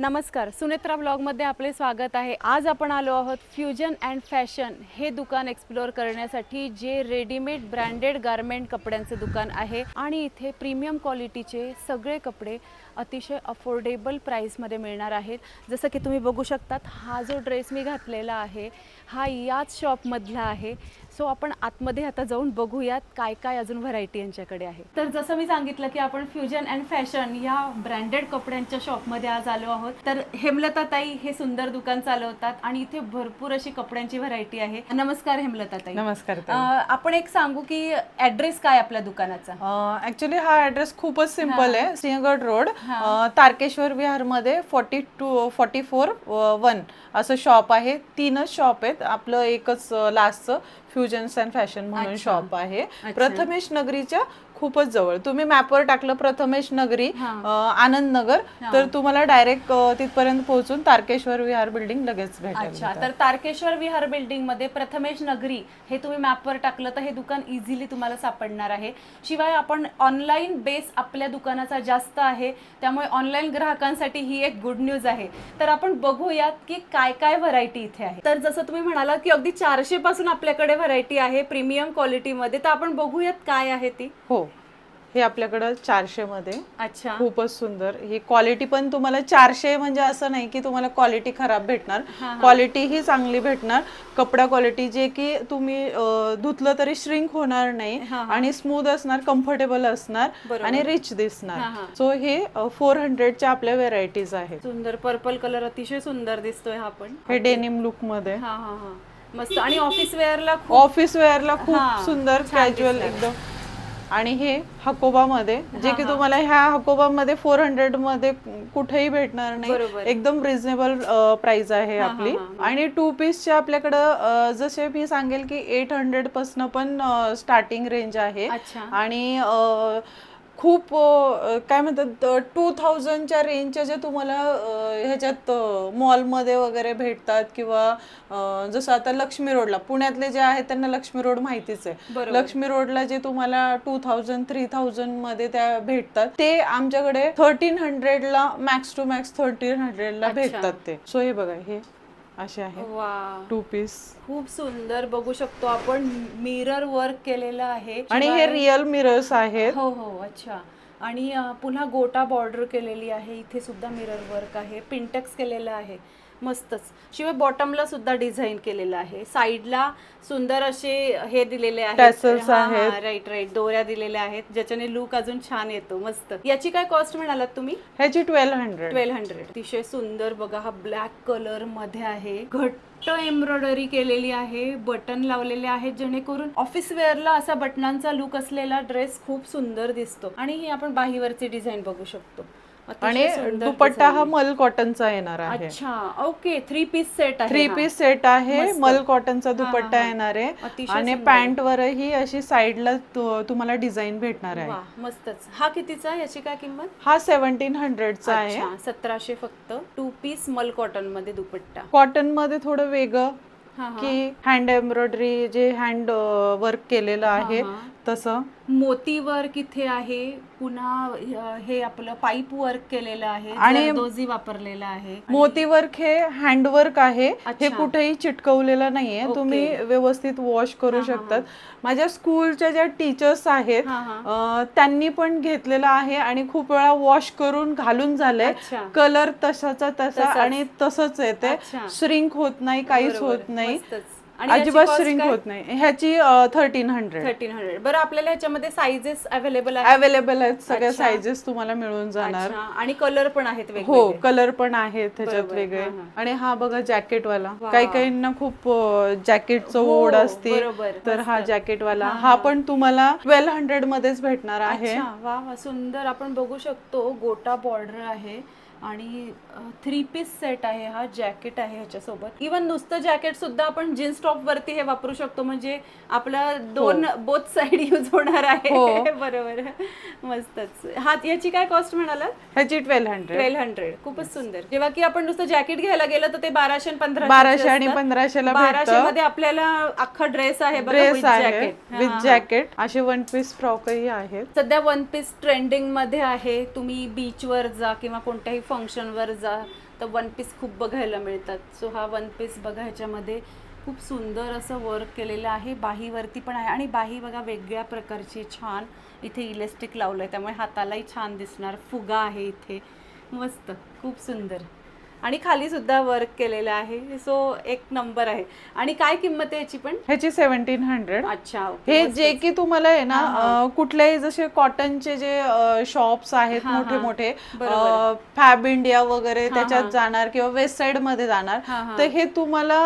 नमस्कार, सुनेत्रा ब्लॉगमध्ये आपले स्वागत आहे। आज आपण आलो आहोत फ्युजन अँड फॅशन हे दुकान एक्सप्लोर करण्यासाठी, जे रेडीमेड ब्रँडेड गारमेंट कपड्यांचे दुकान आहे आणि इथे प्रीमियम क्वालिटीचे सगळे कपडे अतिशय अफोर्डेबल प्राइसमध्ये मिळणार आहेत। जसं की तुम्ही बघू शकतात, हा जो ड्रेस मी घातलेला आहे हा याच शॉपमधला आहे। सो आपण आतमध्ये आता जाऊन बघूयात काय काय अजून व्हरायटी यांच्याकडे आहे। तर जसं मी सांगितलं की आपण फ्युजन अँड फॅशन या ब्रँडेड कपड्यांच्या शॉपमध्ये आज आलो आहोत। तर हेमलता ताई हे सुंदर दुकान चालवतात आणि इथे भरपूर अशी कपड्यांची व्हरायटी आहे। नमस्कार हेमलता ताई। नमस्कार। आपण एक सांगू की ॲड्रेस काय आपल्या दुकानाचा? ॲक्च्युली हा ॲड्रेस खूपच सिंपल आहे। सिंहगड रोड, तारकेश्वर विहार मध्ये 42-44-1 असं शॉप आहे। तीनच शॉप आहेत, आपलं एकच लास्टचं फ्युजन्स अँड फॅशन म्हणून शॉप आहे। प्रथमेश नगरीच्या खूपच जवळ, तुम्ही मॅपवर टाकलं प्रथमेश नगरी आनंद नगर तर तुम्हाला डायरेक्ट तिथपर्यंत पोहोचून तारकेश्वर विहार बिल्डिंग लगेच भेटेल। अच्छा, तर तारकेश्वर विहार बिल्डिंग मध्ये प्रथमेश नगरी हे तुम्ही मॅपवर टाकलं तर हे दुकान इझिली तुम्हाला सापडणार आहे। शिवाय आपण ऑनलाईन बेस आपल्या दुकानाचा जास्त आहे, त्यामुळे ऑनलाईन ग्राहकांसाठी ही एक गुड न्यूज आहे। तर आपण बघूयात की काय काय व्हरायटी इथे आहे। तर जसं तुम्ही म्हणालात की अगदी 400 पासून आपल्याकडे व्हरायटी आहे प्रीमियम क्वालिटी मध्ये, तर आपण बघूयात काय आहे ती। हो, हे आपल्याकडे 400 मध्ये। अच्छा, खूपच सुंदर ही क्वालिटी, पण तुम्हाला 400 म्हणजे असं नाही की तुम्हाला क्वालिटी खराब भेटणार, क्वालिटी ही चांगली भेटणार। कपडा क्वालिटी जे की तुम्ही धुतलं तरी श्रिंक होणार नाही आणि स्मूथ असणार, कम्फर्टेबल असणार आणि रिच दिसणार। सो हे 400 च्या आपल्या व्हरायटीज आहेत। सुंदर पर्पल कलर अतिशय सुंदर दिसतोय हा पण। हे डेनिम लुक मध्ये मस्त, आणि ऑफिस वेअरला खूप सुंदर कॅज्युअल एकदम। आणि हे हकोबा मध्ये, जे की तुम्हाला ह्या हकोबा मध्ये 400 मध्ये कुठेही भेटणार नाही, एकदम रिझनेबल प्राइस आहे आपली। आणि 2 पीसच्या आपल्याकडं जसे मी सांगेल की 800 पासून पण स्टार्टिंग रेंज आहे। आणि खूप काय म्हणतात 2000च्या रेंजच्या जे तुम्हाला ह्याच्यात मॉलमध्ये वगैरे भेटतात, किंवा जसं आता लक्ष्मी रोडला, पुण्यातले जे आहेत त्यांना लक्ष्मी रोड माहितीच आहे। लक्ष्मी रोडला जे तुम्हाला 2000-3000 मध्ये त्या भेटतात, ते आमच्याकडे 1300 ला, मॅक्स टू मॅक्स 1300 ला भेटतात ते। सो हे बघा, हे असे आहे 2 पीस, खूप सुंदर बघू शकतो आपण। मिरर वर्क केलेलं आहे आणि हे रिअल मिरर्स आहेत। हो हो, अच्छा। आणि पुन्हा गोटा बॉर्डर केलेली आहे, इथे सुद्धा मिरर वर्क आहे, पिंटेक्स केलेलं आहे, मस्तच। शिवाय बॉटमला सुद्धा डिझाईन केलेलं आहे, साईडला सुंदर असे हे दिलेले आहेत, राईट राईट, दोऱ्या दिलेल्या आहेत, ज्याच्याने लुक अजून छान येतो, मस्त। याची काय कॉस्ट म्हणालात तुम्ही? ह्याची 1200। अतिशय सुंदर बघा, हा ब्लॅक कलर मध्ये आहे, घट्ट एम्ब्रॉयडरी केलेली आहे, बटन लावलेले आहेत, जेणेकरून ऑफिस वेअरला असा बटनांचा लुक असलेला ड्रेस खूप सुंदर दिसतो। आणि ही आपण बाहीवरची डिझाईन बघू शकतो। आणि दुपट्टा हा मल कॉटनचा येणार आहे। अच्छा, ओके, 3 पीस सेट आहे। 3 पीस सेट आहे, मल कॉटनचा दुपट्टा येणार आहे आणि पॅन्ट वरही अशी साइडला तुम्हाला डिझाईन भेटणार आहे। मस्तच। हा कितीचा, याची काय किंमत? हा 1700 चा आहे। 1700 फक्त। 2 पीस मल कॉटन मध्ये दुपट्टा। कॉटन मध्ये थोडं वेगळं की हँड एम्ब्रॉयडरी, जे हँड वर्क केलेलं आहे तसं। मोती वर्क इथे आहे, पुन्हा हे आपलं पाईप वर्क केलेलं आहे आणि दोजी वापरलेला आहे। मोती वर्क हे हँडवर्क आहे, हे कुठेही चिटकवलेलं नाहीये, तुम्ही व्यवस्थित वॉश करू शकतात। माझ्या स्कूलच्या ज्या टीचर्स आहेत त्यांनी पण घेतलेला आहे आणि खूप वेळा वॉश करून घालून झाले, कलर तसाचा तसा आणि तसंच येते, श्रिंक होत नाही, काहीच होत नाही, अजिबात श्रिंक होत नाही। ह्याची 1300। बरं, आपल्याला ह्याच्यामध्ये साइजेस अवेलेबल आहेत, सगळ्या साइजेस तुम्हाला मिळून जाणार। आणि कलर पण आहेत वेगळे? हो, कलर पण आहेत त्याच्यात वेगळे। आणि हा बघा जॅकेट वाला, काही काहींना खूप जॅकेटचं ओढ असते, तर हा जॅकेट वाला, हा पण तुम्हाला 1200 मध्येच भेटणार आहे। वा, सुंदर। आपण बघू शकतो गोटा बॉर्डर आहे आणि 3 पीस सेट आहे, हा जॅकेट आहे ह्याच्यासोबत। इवन नुसतं जॅकेट सुद्धा आपण जीन्स टॉप वरती हे वापरू शकतो, म्हणजे आपला बोथ साइड यूज होणार आहे। बरोबर, मस्तच। हा, याची काय कॉस्ट म्हणालात? ह्याची 1200। खूपच सुंदर। जेव्हा की आपण नुसतं जॅकेट घ्यायला गेलं तर ते 1200 आणि 1200 आणि 1500 ला भेटतं। 1200 मध्ये आपल्याला अख्खा ड्रेस आहे, विथ जॅकेट। असे 1 पीस फ्रॉकही आहेत। सध्या 1 पीस ट्रेंडिंग मध्ये आहे, तुम्ही बीचवर जा किंवा कोणत्याही फंक्शनवर जा तर वन पीस खूप बघायला मिळतात. सो हा वन पीस बघा, ह्याच्यामध्ये खूप सुंदर असं वर्क केलेलं आहे. बाहीवरती पण आहे आणि बाही बघा वेगळ्या प्रकारची छान इथे इलेस्टिक लावलं आहे, त्यामुळे हातालाही छान दिसणार. फुगा आहे इथे, मस्त खूप सुंदर. आणि खाली सुद्धा वर्क केलेलं आहे. सो एक नंबर आहे. आणि काय किंमत आहे याची पण? ह्याची 1700. अच्छा. हे जे की तुम्हाला आहे ना कुठल्याही जसे कॉटनचे जे शॉप्स आहेत मोठे मोठे, फॅब इंडिया वगैरे त्याच्यात जाणार किंवा वेस्ट साइड मध्ये जाणार, तर हे तुम्हाला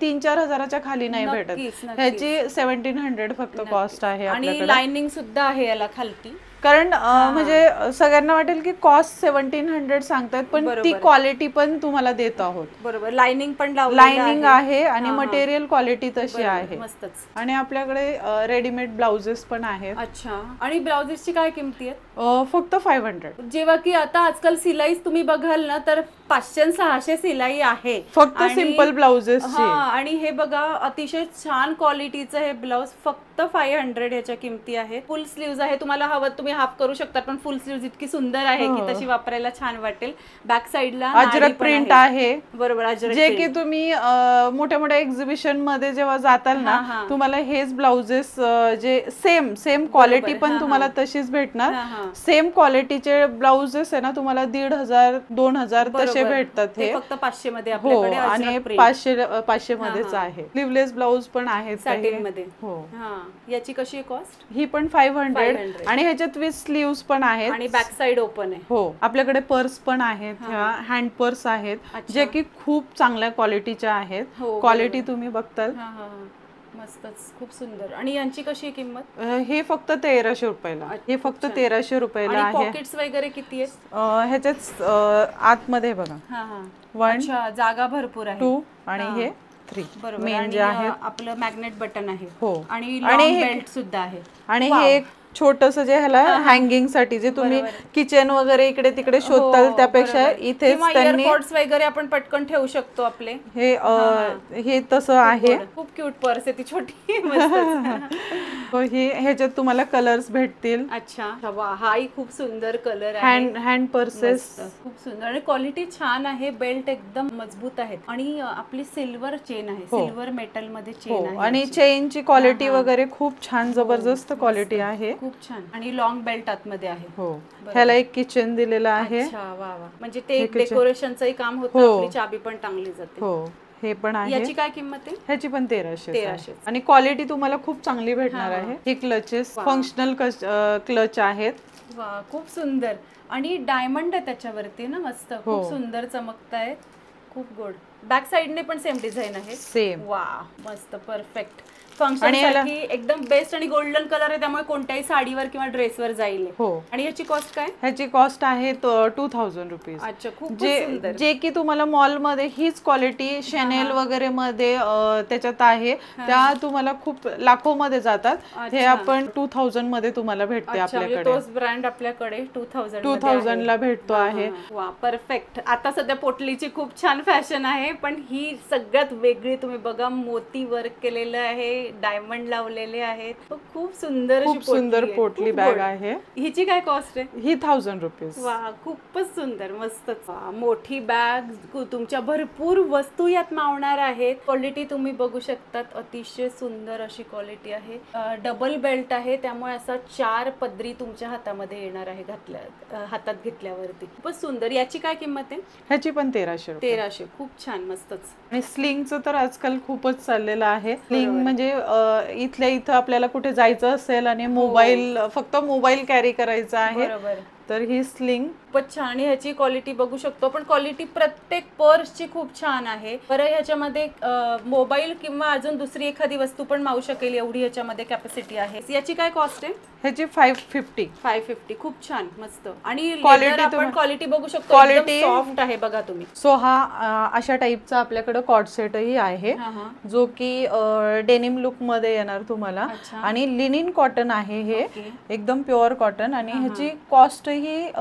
3-4 हजाराच्या खाली नाही भेटत. ह्याची 1700 फक्त कॉस्ट आहे. आणि लाइनिंग सुद्धा आहे याला खालती. कारण म्हणजे सगळ्यांना वाटेल की कॉस्ट 1700 सांगतात, पण ती क्वालिटी पण तुम्हाला देत आहोत. बरोबर. लाइनिंग पण लाइनिंग आहे आणि मटेरियल क्वालिटी तशी आहे. मस्तच. आणि आपल्याकडे रेडीमेड ब्लाउजेस पण आहेत. अच्छा. आणि ब्लाउजेसची काय किमती आहेत? फक्त 500. जेव्हा की आता आजकाल सिलाई तुम्ही बघाल ना तर 500-600 सिलाई आहे फक्त सिंपल ब्लाउजेस. आणि हे बघा अतिशय छान क्वालिटीचं हे ब्लाउज, फक्त 500 ह्याच्या किमती आहेत. फुल स्लीव्ज आहे, तुम्हाला हवं तुम्ही हाफ करू शकता, पण फुल स्लीव्ज इतकी सुंदर आहे की तशी वापरायला छान वाटेल. बॅक साइडला अजरक प्रिंट आहे. बरोबर. अजरक जे की तुम्ही मोठ्या मोठ्या एक्झिबिशन मध्ये जेव्हा जाताल ना, तुम्हाला हेच ब्लाउजेस जे सेम क्वालिटी पण तुम्हाला तशीच भेटणार. सेम क्वालिटीचे ब्लाउजेस आहे ना, तुम्हाला 1500-2000 तसे भेटतात. हे फक्त 500 मध्ये आपल्याकडे. आणि 500 मध्येच आहे. स्लीवलेस ब्लाउज पण आहेत सॅटिन मध्ये. हो. याची कशी कॉस्ट? ही पण 500. आणि ह्याच्यात विथ स्लीव्स पण आहेत आणि बॅक साइड ओपन आहे. हो. आपल्याकडे पर्स पण आहेत, हँड पर्स आहेत, जे की खूप चांगल्या क्वालिटीच्या आहेत. क्वालिटी तुम्ही बघताल. मस्तच, खूप सुंदर. आणि यांची कशी किंमत? हे फक्त 1300 रुपयाला. हे फक्त 1300 रुपयाला आहे. पॉकेट्स वगैरे किती आहेत? ह्याच्यात आतमध्ये बघा 1, जागा भरपूर आहे. 2 आणि हे 3. मेन जे आहे आपलं मॅग्नेट बटन आहे. हो. आणि लॉंग बेल्ट सुद्धा आहे. आणि हे एक छोटस जे ह्याला हँगिंग साठी जे तुम्ही किचन वगैरे इकडे तिकडे शोधताल त्यापेक्षा इथेच त्यांनी एअरपोर्ट्स वगैरे आपण पटकन ठेवू शकतो आपले. हे तसं आहे. खूप क्यूट पर्स आहे ती छोटी. ह्याच्यात तुम्हाला कलर्स भेटतील. अच्छा. हाही खूप सुंदर कलर आहे. हँड पर्सेस खूप सुंदर आणि क्वालिटी छान आहे. बेल्ट एकदम मजबूत आहेत. आणि आपली सिल्वर चेन आहे, सिल्वर मेटल मध्ये चेन आहे. आणि चेनची क्वालिटी वगैरे खूप छान जबरदस्त क्वालिटी आहे. खूप छान. आणि लॉंग बेल्ट आतमध्ये आहे. हो. ह्याला एक किचन दिलेलं आहे. म्हणजे ते डेकोरेशनचंही काम होतं. आपली चाबी पण टांगली जाते. हो. हे पण आहे. याची काय किंमत आहे? ह्याची पण 1300. आणि क्वालिटी तुम्हाला खूप चांगली भेटणार आहे. हे क्लचेस फंक्शनल क्लच आहेत. वा, खूप सुंदर. आणि डायमंड आहे त्याच्यावरती ना, मस्त खूप सुंदर चमकतायत. खूप गोड. बॅक साइडने पण सेम डिझाईन आहे. सेम. वा, मस्त, परफेक्ट. फंक्शनसाठी एकदम बेस्ट. आणि गोल्डन कलर आहे त्यामुळे कोणत्याही साडीवर किंवा ड्रेसवर जाईल. हो. आणि ह्याची कॉस्ट काय? ह्याची कॉस्ट आहे 2000 रुपीज. अच्छा. खूप जे की तुम्हाला मॉल मध्ये हीच क्वालिटी शॅनेल वगैरे मध्ये त्याच्यात आहे, त्या तुम्हाला खूप लाखो मध्ये जातात. हे आपण 2000 मध्ये तुम्हाला भेटते. आपल्याकडे तोच ब्रँड आपल्याकडे 2000 ला भेटतो आहे. वा, परफेक्ट. आता सध्या पोटलीची खूप छान फॅशन आहे, पण ही सगळ्यात वेगळी. तुम्ही बघा, मोती वर्क केलेलं आहे, डायमंड लावलेले आहेत. खूप सुंदर पोटली बॅग आहे. हिची काय कॉस्ट आहे? ही 1000 रुपीज. वा, खूपच सुंदर, मस्तच. मोठी बॅग, तुमच्या भरपूर वस्तू यात मावणार आहेत. क्वालिटी तुम्ही बघू शकतात, अतिशय सुंदर अशी क्वालिटी आहे. डबल बेल्ट आहे, त्यामुळे असा 4 पदरी तुमच्या हातामध्ये येणार आहे हातात घेतल्यावरती. खूपच सुंदर. याची काय किंमत आहे? ह्याची पण 1300. खूप छान, मस्तच. आणि स्लिंगचं तर आजकाल खूपच चाललेलं आहे. स्लिंग म्हणजे इथल्या इथं आपल्याला कुठे जायचं असेल आणि फक्त मोबाईल कॅरी करायचा आहे, तर ही स्लिंग खूपच छान. आणि ह्याची क्वालिटी बघू शकतो पण क्वालिटी प्रत्येक पर्सची खूप छान आहे. बरं, ह्याच्यामध्ये मोबाईल किंवा अजून दुसरी एखादी वस्तू पण मावू शकेल एवढी ह्याच्यामध्ये कॅपॅसिटी आहे. याची काय कॉस्ट आहे? ह्याची 550. खूप छान, मस्त. आणि आपण क्वालिटी बघू शकतो, क्वालिटी सॉफ्ट आहे बघा तुम्ही. सो हा अशा टाइपचा आपल्याकडे कॉर्ड सेटही आहे, जो की डेनिम लुक मध्ये येणार तुम्हाला. आणि लिनिन कॉटन आहे, हे एकदम प्युअर कॉटन. आणि ह्याची कॉस्ट ही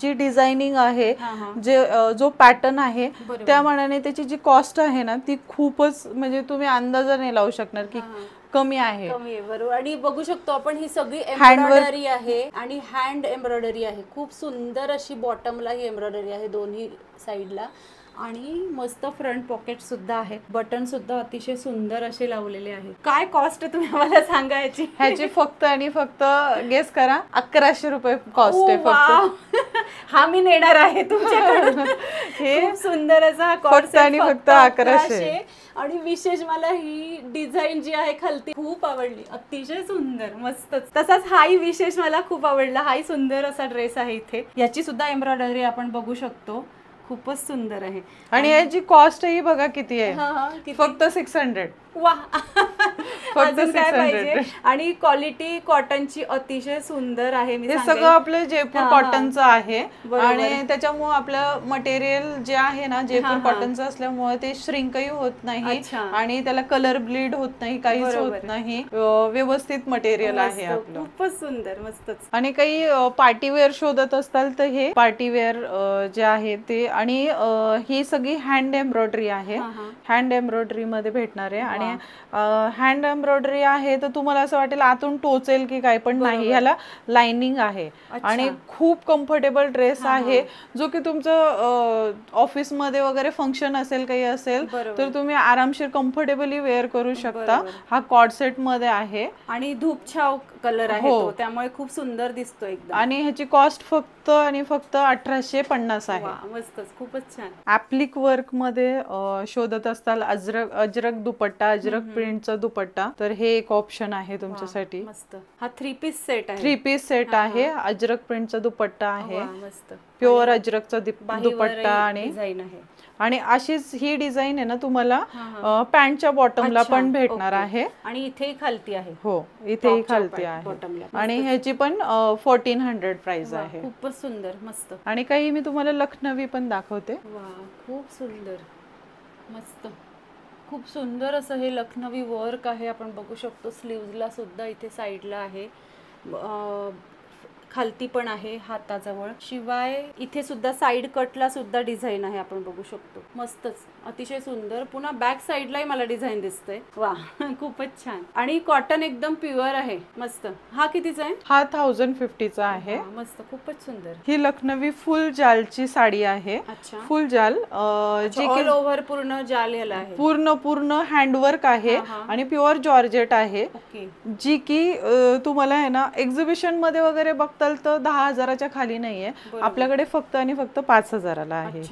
जी डिझायनिंग आहे, जो पॅटर्न आहे त्या मानाने त्याची जी कॉस्ट आहे ना, ती खूपच, म्हणजे तुम्ही अंदाजा नाही लावू शकणार की कमी आहे. बरोबर. आणि बघू शकतो आपण ही सगळी एम्ब्रॉयडरी आहे आणि हँड एम्ब्रॉयडरी आहे. खूप सुंदर अशी बॉटमला ही एम्ब्रॉयडरी आहे दोन्ही साईडला आणि मस्त फ्रंट पॉकेट सुद्धा आहेत. बटन सुद्धा अतिशय सुंदर असे लावलेले आहेत. काय कॉस्ट तुम्ही आम्हाला सांगायची? ह्याची फक्त आणि फक्त गेस करा 1100 रुपये कॉस्ट आहे फक्त. हा मी नेणार आहे तुमच्याकडून. हे सुंदर असा फक्त आणि फक्त 1100. आणि विशेष मला ही डिझाईन जी आहे खालती खूप आवडली. अतिशय सुंदर मस्तच. तसाच हाही विशेष मला खूप आवडला. हाही सुंदर असा ड्रेस आहे. इथे याची सुद्धा एम्ब्रॉयडरी आपण बघू शकतो. खूपच सुंदर आहे. आणि याची कॉस्ट ही बघा किती आहे, फक्त 600. वा. फक्त 600. आणि क्वालिटी कॉटनची अतिशय सुंदर आहे. हे सगळं आपलं जयपूर कॉटनचं आहे आणि त्याच्यामुळे आपलं मटेरियल जे आहे ना जयपूर कॉटनचं असल्यामुळे ते श्रिंकही होत नाही आणि त्याला कलर ब्लीड होत नाही, काहीच होत नाही. व्यवस्थित मटेरियल आहे आपलं. खूपच सुंदर मस्तच. आणि काही पार्टीवेअर शोधत असताल तर हे पार्टीवेअर जे आहे ते. आणि ही सगळी हँड एम्ब्रॉयडरी आहे. हँड एम्ब्रॉयडरी मध्ये भेटणार आहे. आणि हँड एम्ब्रॉयडरी आहे तर तुम्हाला असं वाटेल आतून टोचेल की काय, पण नाही. ह्याला लाइनिंग आहे आणि खूप कम्फर्टेबल ड्रेस आहे जो की तुमचं ऑफिस मध्ये वगैरे फंक्शन असेल काही असेल तर तुम्ही आरामशीर कम्फर्टेबली वेअर करू शकता. हा कॉर्ड सेट मध्ये आहे आणि धूपछाव कलर आहे तो, त्यामुळे खूप सुंदर दिसतो एकदम. आणि ह्याची कॉस्ट फक्त आणि फक्त 1850 आहे. मस्तच, खूपच छान. ऍप्लिक वर्क मध्ये शोधत असताल अजरक दुपट्टा, अजरक प्रिंटचा दुपट्टा, तर हे एक ऑप्शन आहे तुमच्यासाठी. मस्त. हा 3 पीस सेट आहे. 3 पीस सेट आहे. अजरक प्रिंटचा दुपट्टा आहे. मस्त प्युअर अजरकचा दुपट्टा आणि डिझाइन आहे. आणि अशीच ही डिझाईन आहे ना तुम्हाला पॅन्टच्या बॉटमला पण भेटणार आहे. आणि इथेही खालती आहे. हो, इथेही खालती आहे. आणि ह्याची पण 1400 प्राइस आहे. खूपच सुंदर मस्त. आणि काही मी तुम्हाला लखनवी पण दाखवते. खूप सुंदर मस्त. खूप सुंदर असं हे लखनवी वर्क आहे. आपण बघू शकतो स्लीव्हजला सुद्धा इथे साईडला आहे, खालती पण आहे हाताजवळ. शिवाय इथे सुद्धा साईड कटला सुद्धा डिझाईन आहे, आपण बघू शकतो. मस्तच, अतिशय सुंदर. पुन्हा बॅक साईडलाही मला डिझाईन दिसतंय. वा, खूपच छान. आणि कॉटन एकदम प्युअर आहे. मस्त. हा कितीचा आहे? हा 1050 चा आहे. मस्त, खूपच सुंदर. ही लखनवी फुल जालची साडी आहे. फुल जाल जी ऑल ओव्हर पूर्ण जाल याला आहे. पूर्ण हँडवर्क आहे आणि प्युअर जॉर्जेट आहे. जी की तुम्हाला आहे ना एक्झिबिशन मध्ये वगैरे बघताल तर 10,000च्या खाली नाहीये. आपल्याकडे फक्त आणि फक्त 5,000ला आहे.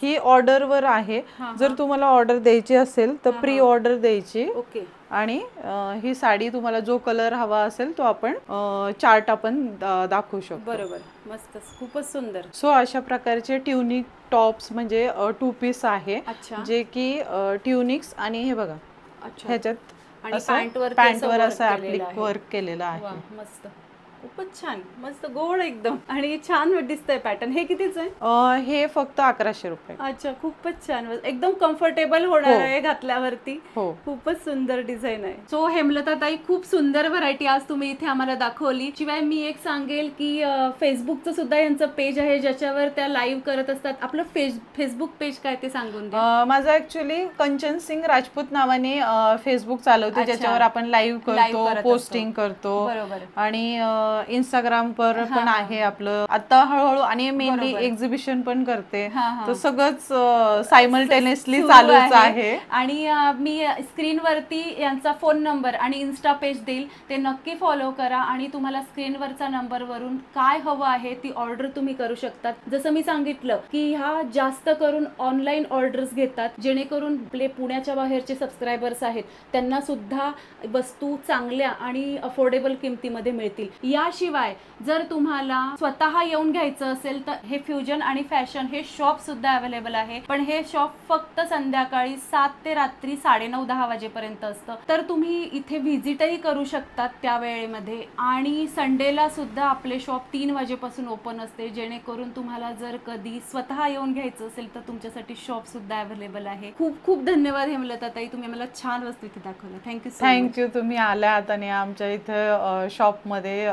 ही ऑर्डर वर आहे. जर तुम्हाला ऑर्डर द्यायची असेल तर प्री ऑर्डर द्यायची. आणि ही साडी तुम्हाला जो कलर हवा असेल तो आपण चार्ट आपण दाखवू शकतो. बरोबर, मस्त, खूपच सुंदर. सो अशा प्रकारचे ट्युनिक टॉप्स म्हणजे 2 पीस आहे, जे की ट्युनिक्स आणि हे बघा ह्याच्यात पॅन्टवर असं ऍप्लिक वर्क केलेलं आहे. मस्त, खूपच छान. मस्त गोड एकदम आणि छान दिसतंय पॅटर्न. हे कितीच आहे? हे फक्त 1100 रुपये. अच्छा, खूपच छान. एकदम कम्फर्टेबल होणार आहे घातल्यावरती. खूपच सुंदर डिझाईन आहे. सो हेमलता ताई, खूप सुंदर व्हरायटी आज तुम्ही इथे आम्हाला दाखवली. शिवाय मी एक सांगेल की फेसबुकचं सुद्धा यांचं पेज आहे ज्याच्यावर त्या लाईव्ह करत असतात. आपलं फेसबुक पेज काय ते सांगून द्या. माझं ऍक्च्युअली कंचन सिंग राजपूत नावाने फेसबुक चालवते, ज्याच्यावर आपण लाईव्ह करतो, पोस्टिंग करतो. आणि इंस्टाग्राम पर पण आहे आपलं आता हळूहळू. आणि मेनली एक्झिबिशन पण करते. तर सगळंच सायमल्टेनियसली चालूच आहे. आणि मी स्क्रीनवरती यांचा फोन नंबर आणि इन्स्टा पेज देईल, ते नक्की फॉलो करा. आणि तुम्हाला स्क्रीनवरचा नंबरवरून काय हवं आहे ती ऑर्डर तुम्ही करू शकतात. जसं मी सांगितलं की ह्या जास्त करून ऑनलाईन ऑर्डर्स घेतात, जेणेकरून आपले पुण्याच्या बाहेरचे सबस्क्रायबर्स आहेत त्यांना सुद्धा वस्तू चांगल्या आणि अफोर्डेबल किमतीमध्ये मिळतील. याशिवाय जर तुम्हाला स्वतः येऊन घ्यायचं असेल तर हे फ्युजन आणि फॅशन हे शॉप सुद्धा अवेलेबल आहे. पण हे शॉप फक्त संध्याकाळी 7 ते रात्री 9:30-10 वाजेपर्यंत असतं. तर तुम्ही इथे व्हिजिटही करू शकतात त्या वेळेमध्ये. आणि संडेला सुद्धा आपले शॉप 3 वाजेपासून ओपन असते, जेणेकरून तुम्हाला जर कधी स्वतः येऊन घ्यायचं असेल तर तुमच्यासाठी शॉप सुद्धा अवेलेबल आहे. खूप खूप धन्यवाद हेमलता ताई, तुम्ही मला छान वस्तू इथे दाखवल्या. थँक्यू. तुम्ही आल्यात आणि आमच्या इथे शॉप मध्ये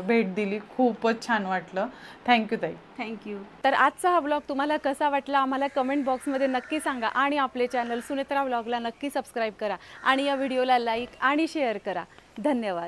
भेट दिली, खूपच छान वाटलं. थँक्यू ताई. थँक्यू. तर आजचा हा व्लॉग तुम्हाला कसा वाटला आम्हाला कमेंट बॉक्समध्ये नक्की सांगा आणि आपले चॅनल सुनेत्रा व्लॉगला नक्की सबस्क्राईब करा आणि या व्हिडिओला लाईक आणि शेअर करा. धन्यवाद.